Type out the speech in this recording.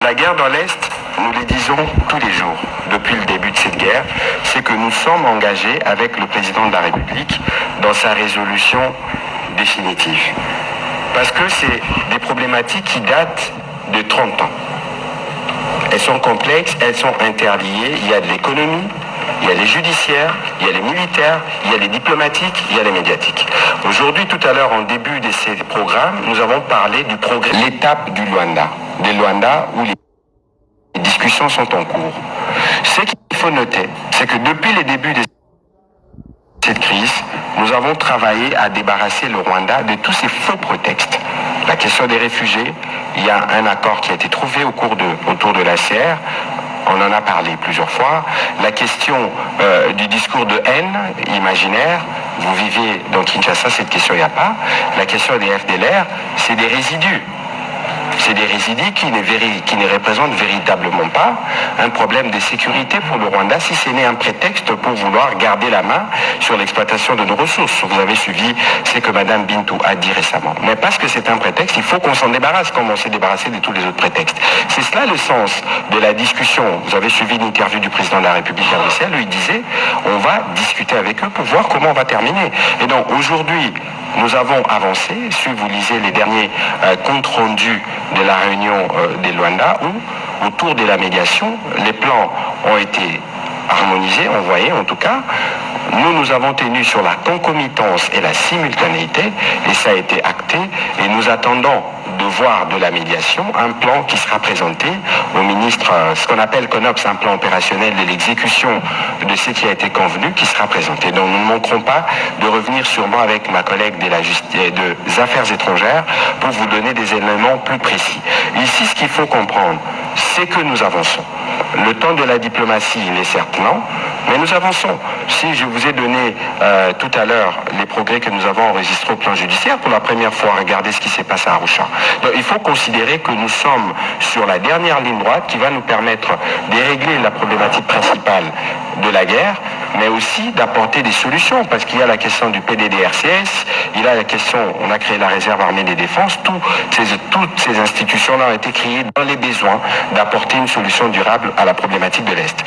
La guerre dans l'Est, nous le disons tous les jours, depuis le début de cette guerre, c'est que nous sommes engagés avec le président de la République dans sa résolution définitive. Parce que c'est des problématiques qui datent de 30 ans. Elles sont complexes, elles sont interliées, il y a de l'économie, il y a les judiciaires, il y a les militaires, il y a les diplomatiques, il y a les médiatiques. Aujourd'hui, tout à l'heure, en début de ces programmes, nous avons parlé du progrès, l'étape du Luanda, des Luanda où les discussions sont en cours. Ce qu'il faut noter, c'est que depuis les débuts de cette crise, nous avons travaillé à débarrasser le Rwanda de tous ces faux prétextes. La question des réfugiés, il y a un accord qui a été trouvé autour de l'ACR. On en a parlé plusieurs fois. La question du discours de haine imaginaire, vous vivez dans Kinshasa, cette question il n'y a pas. La question des FDLR, c'est des résidus. C'est des résidus qui ne représentent véritablement pas un problème de sécurité pour le Rwanda, si ce n'est un prétexte pour vouloir garder la main sur l'exploitation de nos ressources. Vous avez suivi ce que Mme Bintou a dit récemment. Mais parce que c'est un prétexte, il faut qu'on s'en débarrasse comme on s'est débarrassé de tous les autres prétextes. C'est cela le sens de la discussion. Vous avez suivi l'interview du président de la République à Bruxelles où il disait on va discuter avec eux pour voir comment on va terminer. Et donc aujourd'hui, nous avons avancé, si vous lisez les derniers comptes rendus de la réunion des Luanda, où, autour de la médiation, les plans ont été harmonisés, envoyés en tout cas. Nous avons tenu sur la concomitance et la simultanéité, et ça a été acté, et nous attendons de voir de la médiation un plan qui sera présenté au ministre, ce qu'on appelle CONOPS, un plan opérationnel de l'exécution de ce qui a été convenu, qui sera présenté. Donc nous ne manquerons pas de revenir sûrement avec ma collègue des Affaires étrangères pour vous donner des éléments plus précis. Ici, ce qu'il faut comprendre, c'est que nous avançons. Le temps de la diplomatie, il est certes lent, mais nous avançons. Si je vous ai donné tout à l'heure les progrès que nous avons enregistrés au plan judiciaire, pour la première fois, regardez ce qui s'est passé à Arusha. Donc, il faut considérer que nous sommes sur la dernière ligne droite qui va nous permettre de régler la problématique principale de la guerre, mais aussi d'apporter des solutions, parce qu'il y a la question du PDDRCS, il y a la question, on a créé la réserve armée des défenses, toutes ces institutions-là ont été créées dans les besoins d'apporter une solution durable à la problématique de l'Est.